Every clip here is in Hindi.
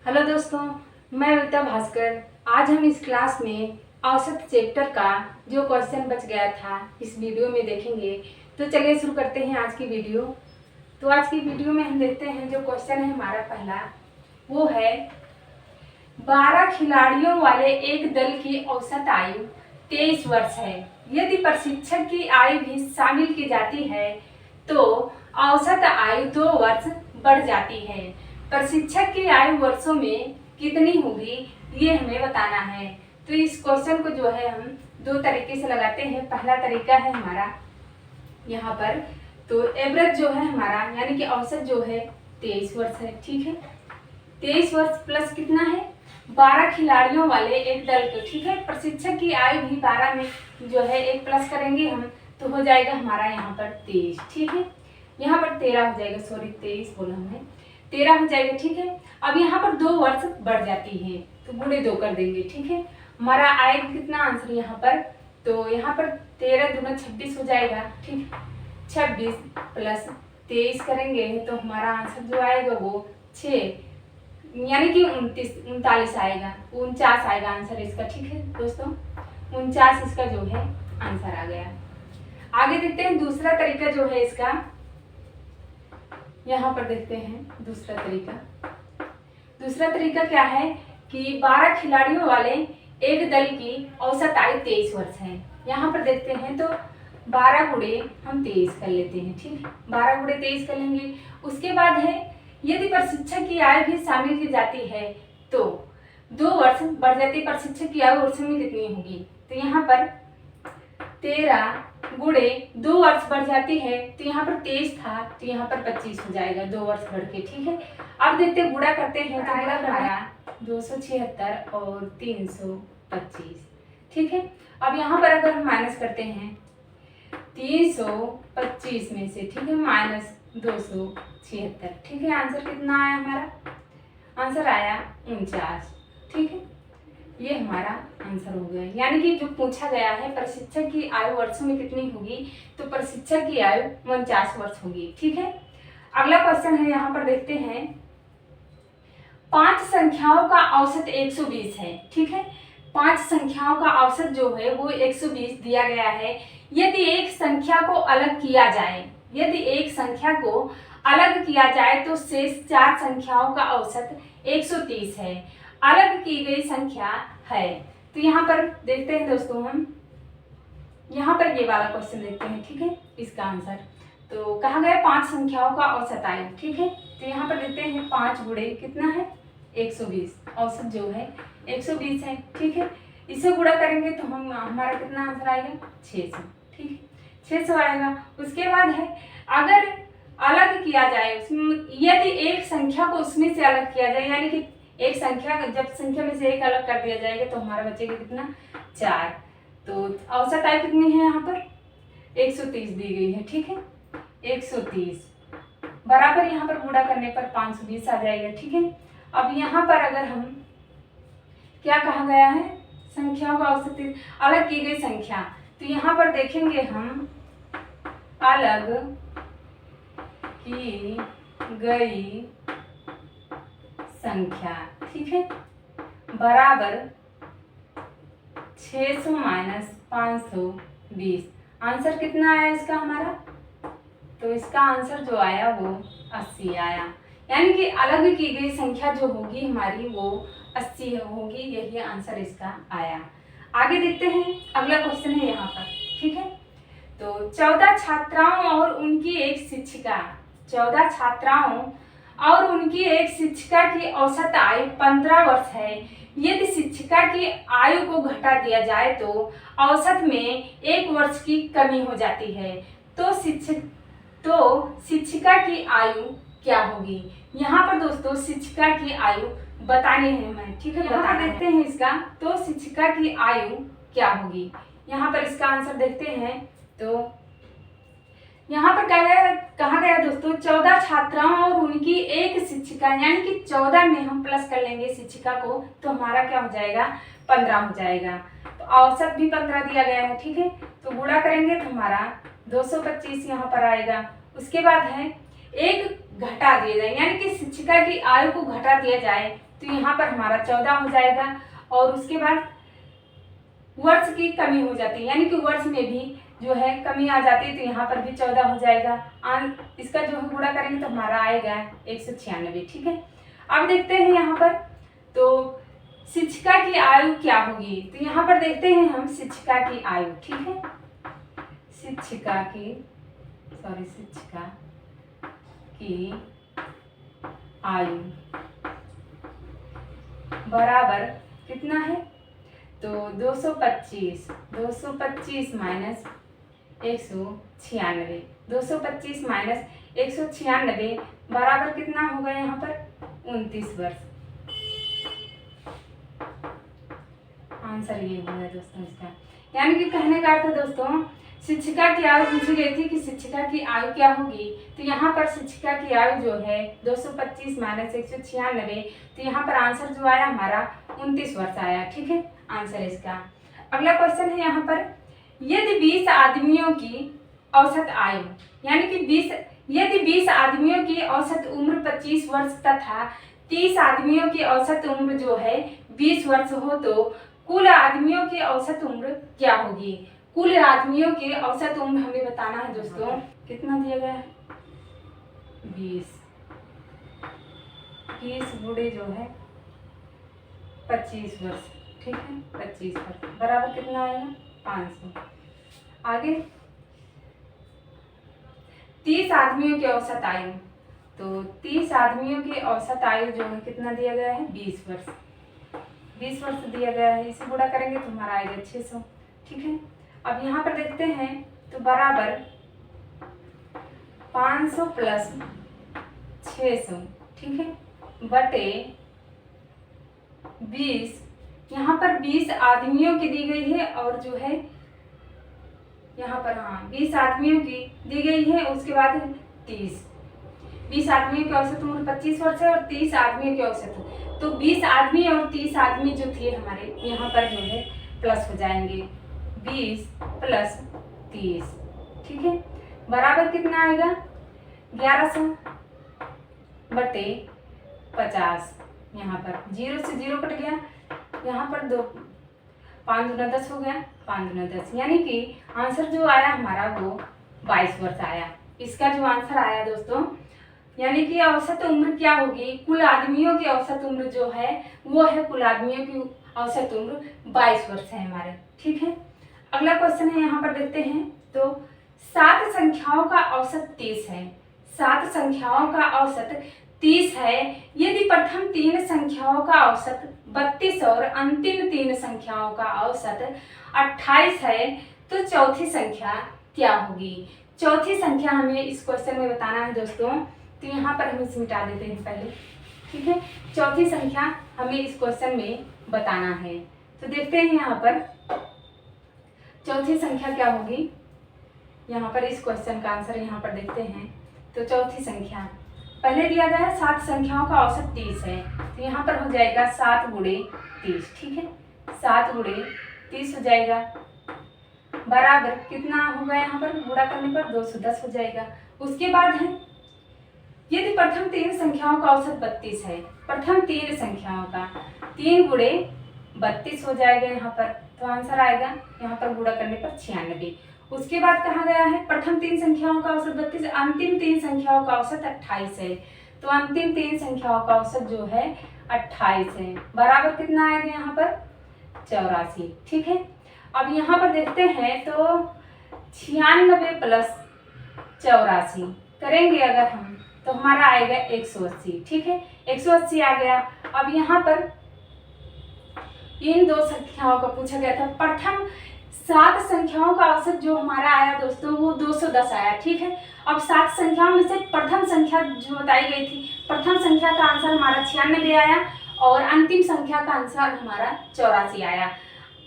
हेलो दोस्तों, मैं विता भास्कर। आज हम इस क्लास में औसत चैप्टर का जो क्वेश्चन बच गया था इस वीडियो में देखेंगे। तो चलिए शुरू करते हैं आज की वीडियो। तो आज की वीडियो में हम देखते हैं जो क्वेश्चन है हमारा पहला, वो है 12 खिलाड़ियों वाले एक दल की औसत आयु 23 वर्ष है। यदि प्रशिक्षक की आयु भी शामिल की जाती है तो औसत आयु 2 वर्ष बढ़ जाती है। प्रशिक्षक की आयु वर्षों में कितनी होगी ये हमें बताना है। तो इस क्वेश्चन को जो है हम दो तरीके से लगाते हैं। पहला तरीका है हमारा यहाँ पर, तो एवरेज जो है हमारा यानी कि औसत जो है 23 वर्ष है। ठीक है, 23 वर्ष प्लस कितना है 12 खिलाड़ियों वाले एक दल के। ठीक है, प्रशिक्षक की आयु भी 12 में जो है एक प्लस करेंगे हम तो हो जाएगा हमारा यहाँ पर 23। ठीक है, यहाँ पर 13 हो जाएगा, सॉरी 23 बोला हमने, 13 हो जाएगा। ठीक है, अब यहाँ पर 2 वर्ष बढ़ जाती है तो गुणे 2 कर देंगे। ठीक है, हमारा आएगा कितना आंसर यहाँ पर, तो यहाँ पर 13 दूना 26 हो जाएगा। ठीक, 26 प्लस 23 करेंगे तो हमारा आंसर जो आएगा वो 6 यानी कि 39 आएगा, 49 आएगा आंसर इसका। ठीक है दोस्तों, 49 इसका जो है आंसर आ गया। आगे देखते हैं दूसरा तरीका जो है इसका, यहाँ पर देखते हैं दूसरा तरीका। दूसरा तरीका क्या है कि 12 खिलाड़ियों वाले एक दल की औसत आयु 23 वर्ष है। यहाँ पर देखते हैं तो 12 गुणे हम 23 कर लेते हैं। ठीक है, 12 गुणे 23 कर लेंगे। उसके बाद है यदि प्रशिक्षक की आयु भी शामिल की जाती है तो 2 वर्ष बढ़ जाती है। प्रशिक्षक की आयु वर्षों में कितनी होगी, तो यहाँ पर 13 गुणे 2 वर्ष बढ़ जाती है तो यहाँ पर 23 था तो यहाँ पर 25 हो जाएगा, 2 वर्ष बढ़ के। ठीक है, अब देखते हैं गुणा करते हैं तो गुणा कराया 276 और 325। ठीक है, अब यहाँ पर अगर हम माइनस करते हैं 325 में से, ठीक है, माइनस 276। ठीक है, आंसर कितना आया हमारा, आंसर आया 49। ठीक है, ये हमारा आंसर हो गया। यानी कि जो पूछा गया है प्रशिक्षक की आयु वर्षों में कितनी होगी, तो प्रशिक्षक की आयु 49 वर्ष होगी। ठीक है, अगला क्वेश्चन है यहाँ पर देखते हैं 5 संख्याओं का औसत 120 है। ठीक है, 5 संख्याओं का औसत जो है वो 120 दिया गया है। यदि एक संख्या को अलग किया जाए, यदि एक संख्या को अलग किया जाए तो शेष 4 संख्याओं का औसत 130 है। अलग की गई संख्या है, तो यहाँ पर देखते हैं दोस्तों हम यहाँ पर ये वाला क्वेश्चन देखते हैं। ठीक है, इसका आंसर तो कहा गया 5 संख्याओं का औसत आयु। ठीक है, तो यहाँ पर देखते हैं 5 गुणे कितना है 120, औसत जो है 120 है। ठीक है, इसे गुणा करेंगे तो हम हमारा कितना आंसर आएगा 600। ठीक है, 600 आएगा। उसके बाद है अगर अलग किया जाए उसमें, यदि एक संख्या को उसमें से अलग किया जाए, यानी कि एक संख्या जब संख्या में से एक अलग कर दिया जाएगा तो हमारा बचेगा कितना 4, तो औसत आयु कितनी है यहाँ पर 130 दी गई है। ठीक है, 130 बराबर यहाँ पर गुणा करने पर 520 आ जाएगा। ठीक है, अब यहाँ पर अगर हम क्या कहा गया है संख्याओं का औसत अलग की गई संख्या, तो यहाँ पर देखेंगे हम अलग की गई संख्या, ठीक है, बराबर 600 माइनस 520। आंसर कितना आया इसका हमारा, तो इसका आंसर जो आया वो 80 आया। यानी कि अलग की गई संख्या जो होगी हमारी वो 80 होगी, यही आंसर इसका आया। आगे देखते हैं अगला क्वेश्चन है यहाँ पर। ठीक है, तो 14 छात्राओं और उनकी एक शिक्षिका, 14 छात्राओं और उनकी एक शिक्षिका की औसत आयु 15 वर्ष है। यदि शिक्षिका की आयु को घटा दिया जाए तो औसत में 1 वर्ष की कमी हो जाती है, तो शिक्षिका की आयु क्या होगी। यहाँ पर दोस्तों शिक्षिका की आयु बतानी है हमें। ठीक है, बता देते हैं इसका, तो शिक्षिका की आयु क्या होगी। यहाँ पर इसका आंसर देखते हैं तो यहाँ पर कहा गया दोस्तों 14 छात्राओं और उनकी एक शिक्षिका, यानी कि 14 में हम प्लस कर लेंगे शिक्षिका को तो हमारा क्या हो जाएगा 15 हो जाएगा। तो औसत भी 15 दिया गया है। ठीक है, तो गुणा करेंगे तो हमारा 225 यहाँ पर आएगा। उसके बाद है एक घटा दिया जाए, यानी कि शिक्षिका की आयु को घटा दिया जाए, तो यहाँ पर हमारा 14 हो जाएगा। और उसके बाद वर्ष की कमी हो जाती है, यानी कि वर्ष में भी जो है कमी आ जाती है, तो यहाँ पर भी 14 हो जाएगा। इसका जो है गुणा करेंगे तो हमारा आएगा 196। ठीक है, अब देखते हैं यहाँ पर तो शिक्षिका की आयु क्या होगी। तो यहाँ पर देखते हैं हम शिक्षिका की आयु। ठीक है, शिक्षिका की आयु बराबर कितना है, तो 225 माइनस 196, 225 माइनस 196 बराबर कितना होगा यहाँ पर 29 वर्ष। आंसर ये हुआ है दोस्तों इसका। यानी कि कहने का अर्थ दोस्तों, शिक्षिका की आयु पूछी गई थी कि शिक्षिका की आयु क्या होगी, तो यहाँ पर शिक्षिका की आयु जो है 225 माइनस 196, तो यहाँ पर आंसर जो आया हमारा 29 वर्ष आया। ठीक है, आंसर इसका। अगला क्वेश्चन है यहाँ पर, यदि 20 आदमियों की औसत आयु, यानी कि यदि 20 आदमियों की औसत उम्र 25 वर्ष तथा 30 आदमियों की औसत उम्र जो है 20 वर्ष हो, तो कुल आदमियों की औसत उम्र क्या होगी। कुल आदमियों की औसत उम्र हमें बताना है दोस्तों। कितना दिया गया है, 20 गुणे जो है 25 वर्ष। ठीक है, 25 वर्ष बराबर कितना आएगा 500। आगे 30 आदमियों की औसत आयु, तो 30 आदमियों की औसत आयु जो है कितना दिया गया है 20 वर्ष। 20 वर्ष दिया गया है, इसे गुणा करेंगे तो हमारा आएगा 600। ठीक है, अब यहाँ पर देखते हैं तो बराबर 500 प्लस 600, ठीक है, बटे 20। यहाँ पर 20 आदमियों की दी गई है और जो है यहाँ पर 20 आदमियों की दी गई है। उसके बाद 20 आदमियों की औसत उम्र 25 वर्ष है और 30 आदमियों की औसत, तो 20 आदमी और 30 आदमी जो थे हमारे यहाँ पर जो है प्लस हो जाएंगे, 20 प्लस 30। ठीक है, बराबर कितना आएगा 1100 बटे 50। यहाँ पर 0 से 0 कट गया, यहाँ पर 2 5 दूना 10 हो गया, 5 दूना 10, यानी कि आंसर जो आया हमारा वो 22 वर्ष आया। इसका जो आंसर आया दोस्तों, यानी कि औसत उम्र क्या होगी, कुल आदमियों की औसत उम्र जो है वो है, कुल आदमियों की औसत उम्र 22 वर्ष है हमारे। ठीक है, अगला क्वेश्चन है यहाँ पर देखते हैं तो 7 संख्याओं का औसत 30 है। 7 संख्याओं का औसत 30 है। यदि प्रथम 3 संख्याओं का औसत 32 और अंतिम 3 संख्याओं का औसत 28 है, तो चौथी संख्या क्या होगी। चौथी संख्या हमें इस क्वेश्चन में बताना है दोस्तों, तो यहाँ पर हम इसे मिटा देते हैं पहले। ठीक है, चौथी संख्या हमें इस क्वेश्चन में बताना है, तो देखते हैं यहाँ पर चौथी संख्या क्या होगी। यहाँ पर इस क्वेश्चन का आंसर यहाँ पर देखते हैं तो चौथी संख्या पहले दिया गया है 7 संख्याओं का औसत 30 है, तो यहाँ पर हो जाएगा 7 गुणे 30। ठीक है, 7 गुणे 30 हो जाएगा, बराबर कितना होगा, यहाँ पर गुणा करने पर 210 हो जाएगा। उसके बाद है यदि प्रथम 3 संख्याओं का औसत 32 है, प्रथम 3 संख्याओं का 3 गुणे 32 हो जाएगा यहाँ पर, तो आंसर आएगा यहाँ पर गुणा करने पर 96। उसके बाद कहा गया है प्रथम 3 संख्याओं का औसत 32, अंतिम 3 संख्याओं का औसत 28 है, तो अंतिम 3 संख्याओं का औसत जो है 28 है, बराबर कितना आएगा यहाँ पर 84। ठीक है, अब यहाँ पर देखते हैं तो 96 प्लस 84 करेंगे अगर हम, तो हमारा आएगा 180। ठीक है, 180 आ गया। अब यहाँ पर इन 2 संख्याओं का पूछा गया था, प्रथम 7 संख्याओं का औसत जो हमारा आया दोस्तों वो 210 आया। ठीक है, अब 7 संख्याओं में से प्रथम संख्या जो बताई गई थी, प्रथम संख्या का आंसर हमारा 96 आया और अंतिम संख्या का आंसर हमारा 84 आया।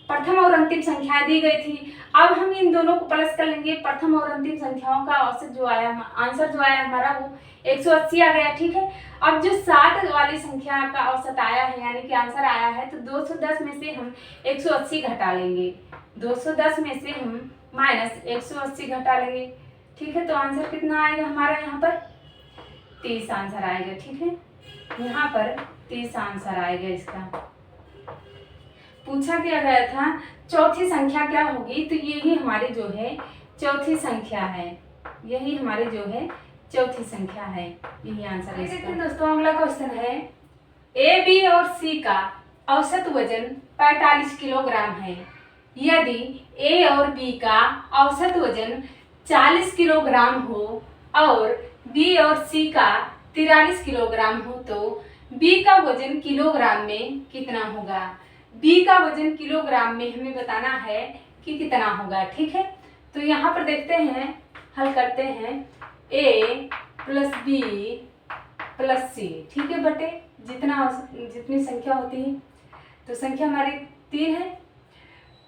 प्रथम और अंतिम संख्या दी गई थी, अब हम इन दोनों को प्लस कर लेंगे। प्रथम और अंतिम संख्याओं का औसत जो आया, आंसर जो आया हमारा वो 180 आ गया। ठीक है, अब जो 7 वाली संख्या का औसत आया है यानी कि आंसर आया है, तो 210 में से हम 180 घटा लेंगे, 210 में से हम माइनस 180 घटा लेंगे। ठीक है, तो आंसर कितना आएगा हमारा यहाँ पर 30 आंसर आएगा। ठीक है, यहाँ पर 30 आंसर आएगा इसका। पूछा क्या गया था चौथी संख्या क्या होगी, तो यही हमारी जो है चौथी संख्या है, यही हमारी जो है चौथी संख्या है, यही आंसर है इसका। दोस्तों अगला क्वेश्चन है ए बी और सी का औसत वजन 45 किलोग्राम है। यदि ए और बी का औसत वजन 40 किलोग्राम हो और बी और सी का 43 किलोग्राम हो तो बी का वजन किलोग्राम में कितना होगा। बी का वजन किलोग्राम में हमें बताना है कि कितना होगा। ठीक है, तो यहाँ पर देखते हैं, हल करते हैं ए प्लस बी प्लस सी, ठीक है, बटे जितनी संख्या होती है, तो संख्या हमारी 3 है,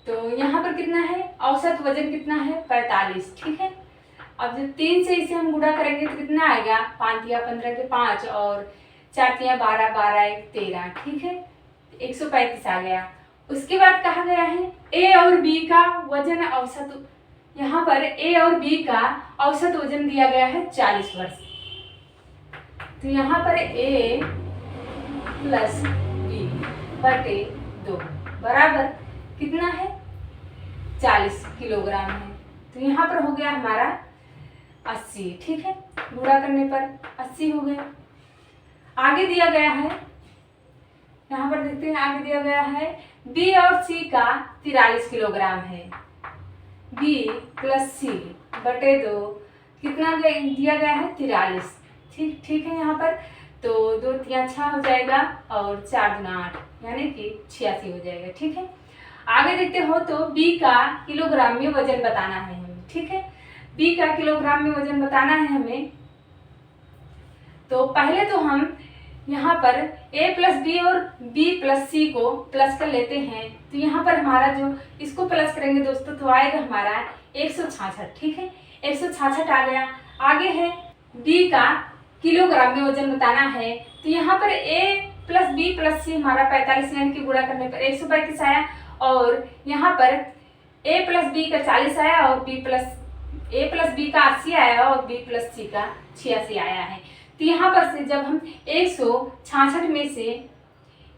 तो यहाँ पर कितना है, औसत वजन कितना है 45। ठीक है, अब जब 3 से इसे हम गुणा करेंगे तो कितना आएगा, 5 या 15 के 5 और 4 या 12, 12 एक 13। ठीक है, 135 आ गया। उसके बाद कहा गया है ए और बी का वजन औसत, यहाँ पर ए और बी का औसत वजन दिया गया है 40 वर्ष। तो यहाँ पर ए प्लस बी बटे 2 बराबर कितना है 40 किलोग्राम है। तो यहाँ पर हो गया हमारा 80। ठीक है, गुणा करने पर 80 हो गया। आगे दिया गया है, यहाँ पर देखते हैं, आगे दिया गया है बी और सी का 43 किलोग्राम है। बी प्लस सी बटे 2 कितना दिया गया है 43। ठीक है, यहाँ पर तो 2 3 6 हो जाएगा और 4 दूना 8 यानी कि 86 हो जाएगा। ठीक है, आगे देखते हो तो बी का किलोग्राम में वजन बताना है हमें। ठीक है, बी का किलोग्राम में वजन बताना है हमें, तो पहले तो हम यहाँ पर a प्लस बी और b प्लस सी को प्लस कर लेते हैं। तो यहाँ पर हमारा जो इसको प्लस करेंगे दोस्तों तो आएगा हमारा 166। ठीक है, 166 आ गया। आगे है b का किलोग्राम में वजन बताना है, तो यहाँ पर a प्लस बी प्लस सी हमारा 45 यानी कि गुणा करने पर 135 आया, और यहाँ पर a प्लस बी का 40 आया और a प्लस बी का 80 आया और b प्लस सी का 86 आया है। तो यहाँ पर से जब हम 166 में से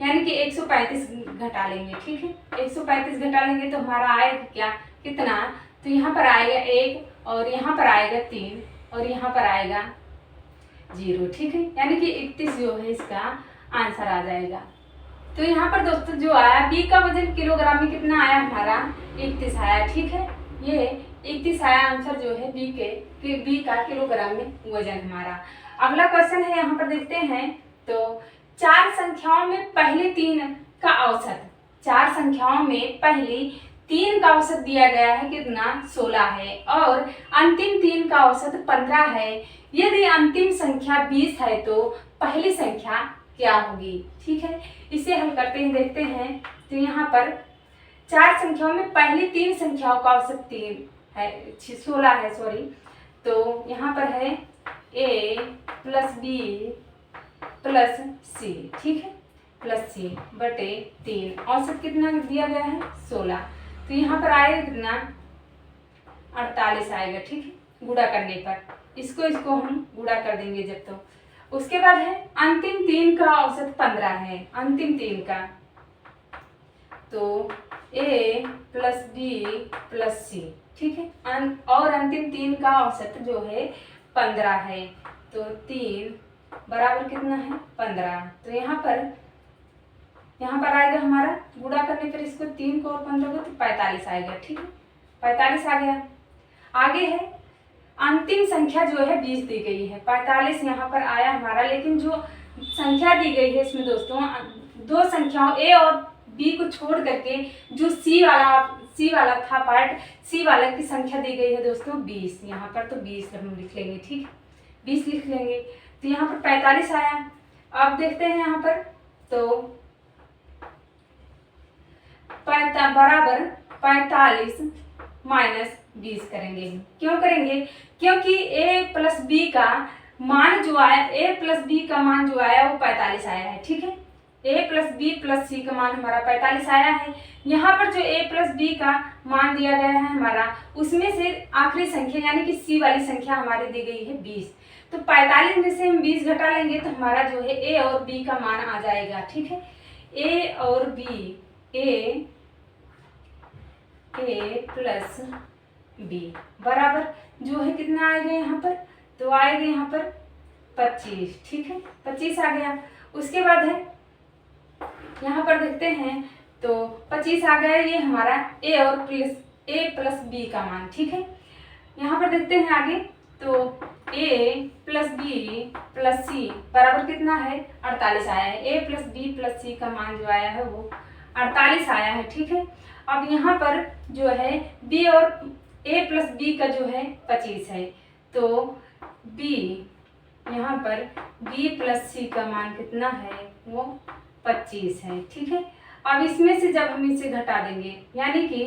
यानी कि 135 घटा लेंगे। ठीक है, 135 घटा लेंगे तो हमारा आएगा क्या, कितना, तो यहाँ पर आएगा 1 और यहाँ पर आएगा 3 और यहाँ पर आएगा 0। ठीक है, यानी कि 31 जो है इसका आंसर आ जाएगा। तो यहाँ पर दोस्तों जो आया बी का वजन किलोग्राम में कितना आया हमारा 31 आया। ठीक है, ये 31 आया आंसर जो है बी का किलोग्राम में वजन हमारा। अगला क्वेश्चन है, यहाँ पर देखते हैं, तो 4 संख्याओं में पहली 3 का औसत, 4 संख्याओं में पहली 3 का औसत दिया गया है कितना 16 है और अंतिम 3 का औसत 15 है। यदि अंतिम संख्या 20 है तो पहली संख्या क्या होगी। ठीक है, इसे हल करते हैं, देखते हैं। तो यहाँ पर 4 संख्याओं में पहली 3 संख्याओं का औसत 3 है 16 है, सॉरी। तो यहाँ पर है a प्लस बी प्लस सी, ठीक है, प्लस सी बटे 3, औसत कितना दिया गया है 16। तो यहाँ पर आएगा कितना 48 आएगा। ठीक है, गुणा करने पर इसको हम गुणा कर देंगे जब। तो उसके बाद है अंतिम 3 का औसत 15 है, अंतिम 3 का, तो a प्लस बी प्लस सी, ठीक है, और अंतिम 3 का औसत जो है 15 है, तो 3 बराबर कितना है 15। तो यहाँ पर आएगा हमारा गुणा करने पर इसको 3 को और 15 को तो 45 आएगा। ठीक है, 45 आ गया। आगे है अंतिम संख्या जो है 20 दी गई है, 45 यहाँ पर आया हमारा, लेकिन जो संख्या दी गई है इसमें दोस्तों 2 संख्याओं a और b को छोड़ करके जो c वाला था पार्ट, c वाला की संख्या दी गई है दोस्तों 20। यहाँ पर तो 20 हम लिख लेंगे। ठीक है, 20 लिख लेंगे। तो यहाँ पर 45 आया। अब देखते हैं यहाँ पर, तो बराबर 45 माइनस 20 करेंगे। क्यों करेंगे, क्योंकि a प्लस बी का मान जो आया, a प्लस बी का मान जो आया वो 45 आया है। ठीक है, a प्लस बी प्लस सी का मान हमारा 45 आया है। यहाँ पर जो a प्लस बी का मान दिया गया है हमारा, उसमें से आखिरी संख्या यानी कि c वाली संख्या हमारी दी गई है 20। तो 45 में से हम 20 घटा लेंगे तो हमारा जो है ए और बी का मान आ जाएगा। ठीक है, ए और बी, ए प्लस बी बराबर जो है कितना आएगा यहाँ पर, तो आएगा यहाँ पर 25। ठीक है, 25 आ गया। उसके बाद है यहाँ पर देखते हैं तो 25 आ गया, ये हमारा ए प्लस बी का मान। ठीक है, यहाँ पर देखते हैं आगे तो ए प्लस बी प्लस सी बराबर कितना है 48 आया है। ए प्लस बी प्लस सी का मान जो आया है वो 48 आया है। ठीक है, अब यहाँ पर जो है बी और ए प्लस बी का जो है 25 है, तो बी यहाँ पर बी प्लस सी का मान कितना है वो 25 है। ठीक है, अब इसमें से जब हम इसे घटा देंगे यानी कि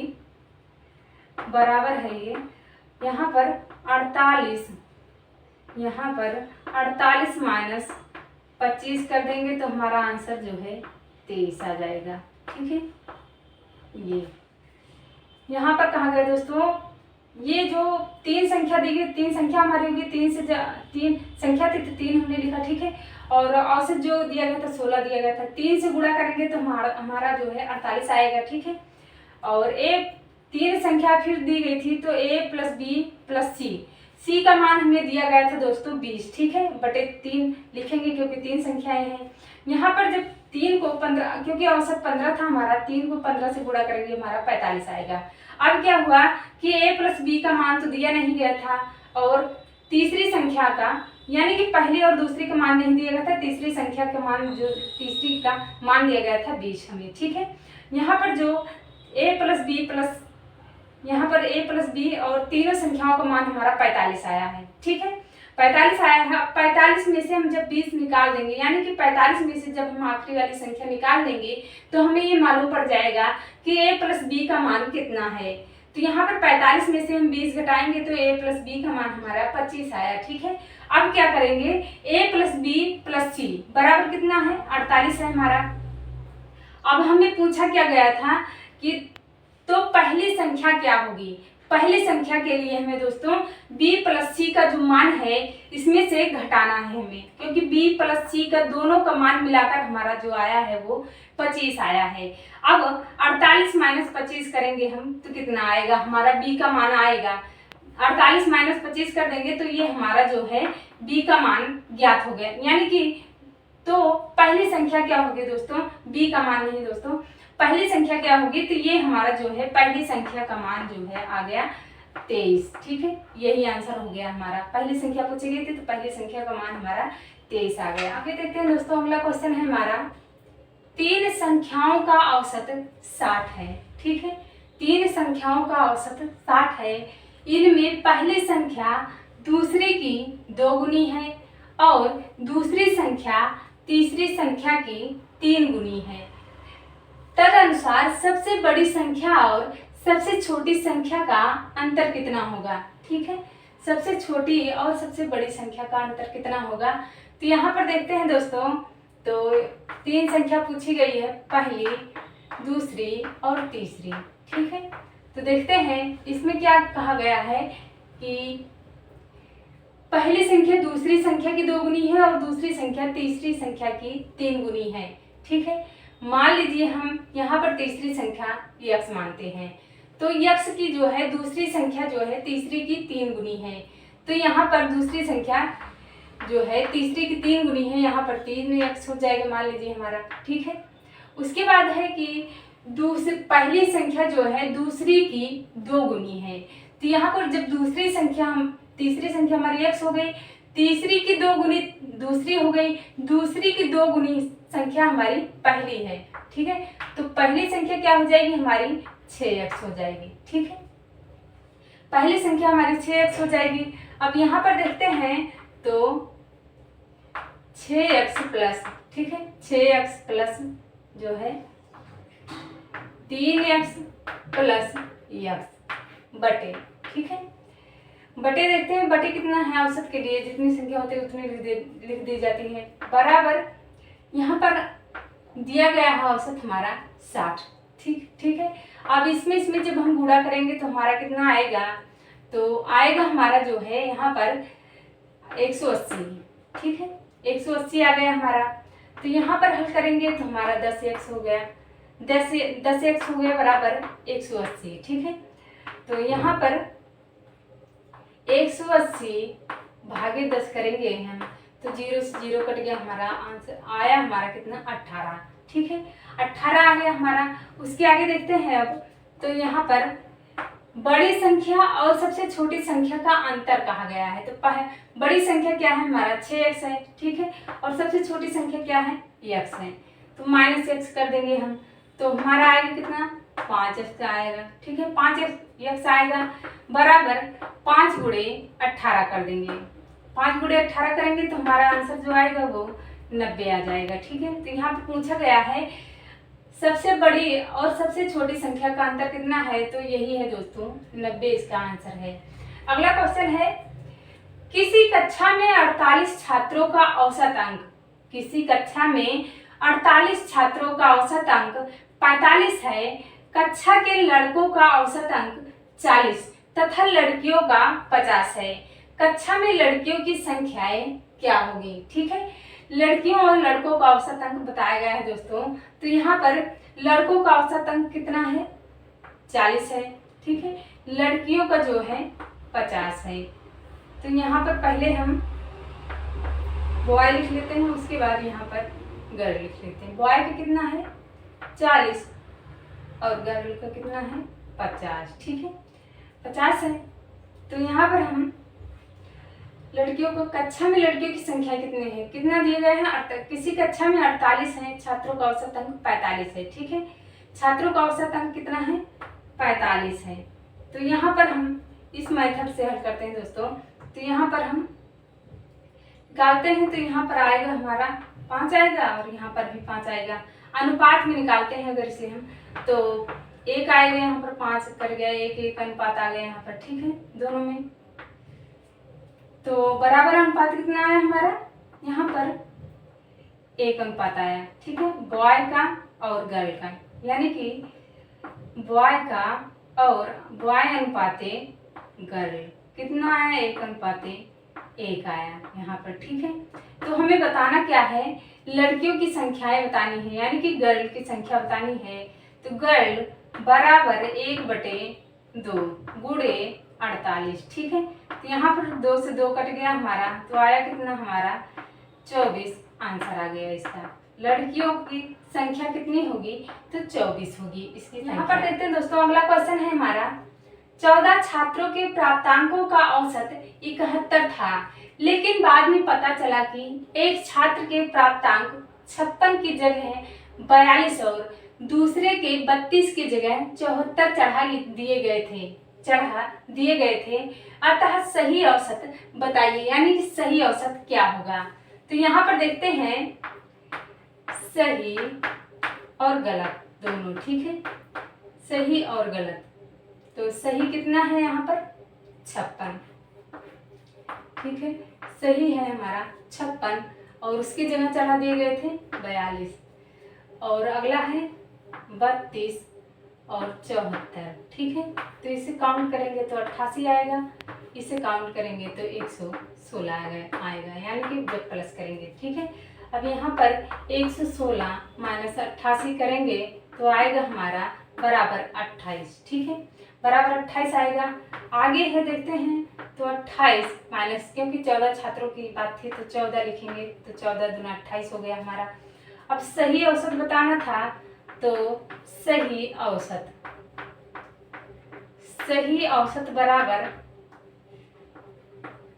बराबर है ये यहाँ पर 48, यहाँ पर 48 माइनस 25 कर देंगे तो हमारा आंसर जो है 23 आ जाएगा। ठीक है, ये यहाँ पर कहा गया दोस्तों, ये जो 3 संख्या दी गई, 3 संख्या हमारी होगी, 3 संख्या थी तो 3 हमने लिखा। ठीक है, और औसत जो दिया गया था 16 दिया गया था, 3 से गुणा करेंगे तो हमारा जो है 48 आएगा। ठीक है, और ए 3 संख्या फिर दी गई थी तो ए प्लस बी प्लस सी का मान हमें दिया गया था दोस्तों 20। ठीक है, बटे 3 लिखेंगे क्योंकि 3 संख्याएं हैं। यहाँ पर जब 3 को 15, क्योंकि औसत 15 था हमारा, 3 को 15 से गुणा करेंगे हमारा 45 आएगा। अब क्या हुआ कि ए प्लस बी का मान तो दिया नहीं गया था और तीसरी संख्या का यानी कि पहली और दूसरी का मान नहीं दिया गया था, तीसरी संख्या का मान जो तीसरी का मान दिया गया था 20 हमें। ठीक है, यहाँ पर जो ए प्लस बी प्लस, यहाँ पर ए प्लस बी और तीनों संख्याओं का मान हमारा 45 आया है। ठीक है, 45 आया है। 45 में से हम जब 20 निकाल देंगे यानी कि 45 में से जब हम आखिरी वाली संख्या निकाल देंगे तो हमें ये मालूम पड़ जाएगा कि ए प्लस बी का मान कितना है। तो यहाँ पर 45 में से हम 20 घटाएंगे तो ए प्लस बी का मान हमारा 25 आया। ठीक है, अब क्या करेंगे, ए प्लस बी प्लस सी बराबर कितना है 48 है हमारा। अब हमें पूछा क्या गया था कि तो पहली संख्या क्या होगी। पहली संख्या के लिए हमें दोस्तों b प्लस सी का जो मान है इसमें से घटाना है हमें, क्योंकि b प्लस सी का दोनों का मान मिलाकर हमारा जो आया है वो 25 आया है। अब 48 माइनस 25 करेंगे हम तो कितना आएगा, हमारा b का मान आएगा। 48 माइनस 25 कर देंगे तो ये हमारा जो है b का मान ज्ञात हो गया। यानी कि तो पहली संख्या क्या होगी दोस्तों, b का मान नहीं दोस्तों, पहली संख्या क्या होगी, तो ये हमारा जो है पहली संख्या का मान जो है आ गया 23। ठीक है, यही आंसर हो गया हमारा। पहली संख्या पूछी गई थी तो पहली संख्या का मान हमारा 23 आ गया। आगे देखते हैं दोस्तों, अगला क्वेश्चन है हमारा 3 संख्याओं का औसत 60 है। ठीक है, 3 संख्याओं का औसत 60 है। इनमें पहली संख्या दूसरी की 2 गुनी है और दूसरी संख्या तीसरी संख्या की 3 गुनी है। तदनुसार सबसे बड़ी संख्या और सबसे छोटी संख्या का अंतर कितना होगा। ठीक है, सबसे छोटी और सबसे बड़ी संख्या का अंतर कितना होगा। तो यहाँ पर देखते हैं दोस्तों, तो 3 संख्या पूछी गई है, पहली, दूसरी और तीसरी। ठीक है, तो देखते हैं इसमें क्या कहा गया है कि पहली संख्या दूसरी संख्या की 2 गुनी है और दूसरी संख्या तीसरी संख्या की 3 गुनी है। ठीक है, मान लीजिए हम यहाँ पर तीसरी संख्या यक्स मानते हैं, तो यक्स की जो है दूसरी संख्या जो है तीसरी की 3 गुनी है, तो यहाँ पर दूसरी संख्या जो है तीसरी की 3 गुनी है, यहाँ पर 3 यक्स हो जाएगा मान लीजिए हमारा। ठीक है, उसके बाद है कि पहली संख्या जो है दूसरी की 2 गुनी है, तो यहाँ पर जब दूसरी संख्या तीसरी संख्या हमारी यक्स हो गई, तीसरी की 2 गुनी दूसरी हो गई, दूसरी की 2 गुनी संख्या हमारी पहली है। ठीक है, तो पहली संख्या क्या हो जाएगी हमारी 6x हो जाएगी। ठीक है, पहली संख्या हमारी 6x हो जाएगी। अब यहाँ पर देखते हैं तो 6x प्लस, ठीक है, 6x प्लस जो है 3x प्लस x बटे, ठीक है, बटे देखते हैं, बटे कितना है औसत के लिए जितनी संख्या होती है उतनी लिख दी जाती है, बराबर यहाँ पर दिया गया है औसत हमारा 60। ठीक है, अब इसमें जब हम गुणा करेंगे तो हमारा कितना आएगा, तो आएगा हमारा जो है यहाँ पर 180, ठीक है, 180 आ गया हमारा। तो यहाँ पर हल करेंगे तो हमारा 10x हो गया, 10x हो गया बराबर 180, ठीक है। तो यहाँ पर 180 भागे 10 करेंगे हम तो 0 से 0 कट गया, हमारा आंसर आया हमारा कितना 18, ठीक है, 18 आ गया हमारा। उसके आगे देखते हैं अब। तो यहाँ पर बड़ी संख्या और सबसे छोटी संख्या का अंतर कहा गया है। तो बड़ी संख्या क्या है हमारा 6x है, ठीक है, और सबसे छोटी संख्या क्या है x है। तो -x कर देंगे हम, तो हमारा आएगा कितना 5x आएगा, ठीक है, 5x आएगा बराबर 5 गुणे 18 कर देंगे। 5 गुणे 18 करेंगे तो हमारा आंसर जो आएगा वो 90 आ जाएगा, ठीक है। तो यहाँ पे पूछा गया है सबसे बड़ी और सबसे छोटी संख्या का अंतर कितना है, तो यही है दोस्तों 90, इसका आंसर है। अगला क्वेश्चन है किसी कक्षा में 48 छात्रों का औसत अंक, किसी कक्षा में 48 छात्रों का औसत अंक 45 है, कक्षा के लड़कों का औसत अंक 40 तथा लड़कियों का 50 है, कक्षा में लड़कियों की संख्याएं क्या होगी, ठीक है। लड़कियों और लड़कों का औसत अंक बताया गया है दोस्तों। तो यहाँ पर लड़कों का औसत अंक कितना है 40 है, ठीक है, लड़कियों का जो है 50 है। तो यहाँ पर पहले हम बॉय लिख लेते हैं, उसके बाद यहाँ पर गर्ल लिख लेते हैं। बॉय का कितना है 40 और गर्ल का कितना है 50, ठीक है, 50 है। तो यहाँ पर हम लड़कियों को, कक्षा में लड़कियों की संख्या कितनी है, कितना दिए गए हैं, किसी कक्षा में 48 है, छात्रों का औसत अंक 45 है, ठीक है, छात्रों का औसत अंक कितना है 45 है। तो यहाँ पर हम इस मेथड से हल करते हैं दोस्तों। तो यहाँ पर हम निकालते हैं, तो यहाँ पर आएगा हमारा 5 आएगा और यहाँ पर भी 5 आएगा। अनुपात में निकालते हैं अगर इसे हम, तो 1 आएगा, यहाँ पर 5 कर गया, 1 अनुपात आ गया यहाँ पर, ठीक है, दोनों में। तो बराबर अनुपात कितना आया हमारा, यहाँ पर 1 अनुपात आया, ठीक है, बॉय का और गर्ल का, यानी कि बॉय का और बॉय अनुपाते गर्ल कितना आया 1 अनुपाते 1 आया यहाँ पर, ठीक है। तो हमें बताना क्या है, लड़कियों की संख्याएं बतानी है, यानी कि गर्ल की संख्या बतानी है। तो गर्ल बराबर 1/2 गुणे 48, ठीक है। तो यहाँ पर 2 से 2 कट गया हमारा, तो आया कितना हमारा 24, आंसर आ गया इसका। लड़कियों की संख्या कितनी होगी, तो 24 होगी इसकी। यहाँ पर देखते हैं दोस्तों, अगला क्वेश्चन है हमारा 14 छात्रों के प्राप्तांकों का औसत 71 था, लेकिन बाद में पता चला कि एक छात्र के प्राप्तांक 56 की जगह 42 और दूसरे के 32 की जगह 74 चढ़ा दिए गए थे, अतः सही औसत बताइए, यानी कि सही औसत क्या होगा। तो यहाँ पर देखते हैं सही और गलत दोनों, ठीक है, सही और गलत। तो सही कितना है यहाँ पर 56, ठीक है, सही है हमारा 56 और उसकी जगह चढ़ा दिए गए थे 42, और अगला है 32 और 74, ठीक है। तो इसे काउंट करेंगे तो 88 आएगा, इसे काउंट करेंगे तो 116 आएगा, यानी कि जब प्लस करेंगे, ठीक है। अब यहाँ पर 116 माइनस 88 करेंगे तो आएगा हमारा बराबर 28, ठीक है, बराबर 28 आएगा। आगे है देखते हैं, तो 28 माइनस, क्योंकि 14 छात्रों की बात थी तो 14 लिखेंगे, तो 14 दूना 28 हो गया हमारा। अब सही औसत बताना था, तो सही औसत बराबर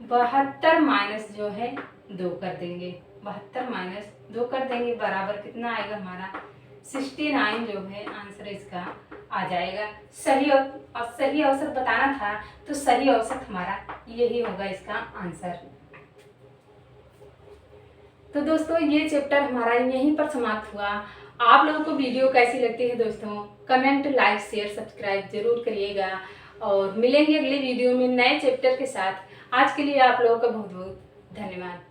72 माइनस जो है 2 कर देंगे, 72 माइनस 2 कर देंगे, बराबर कितना आएगा हमारा 69 जो है आंसर इसका आ जाएगा। सही औसत बताना था, तो सही औसत हमारा यही होगा इसका आंसर। तो दोस्तों ये चैप्टर हमारा यहीं पर समाप्त हुआ। आप लोगों को वीडियो कैसी लगती है दोस्तों, कमेंट, लाइक, शेयर, सब्सक्राइब जरूर करिएगा, और मिलेंगे अगले वीडियो में नए चैप्टर के साथ। आज के लिए आप लोगों का बहुत बहुत धन्यवाद।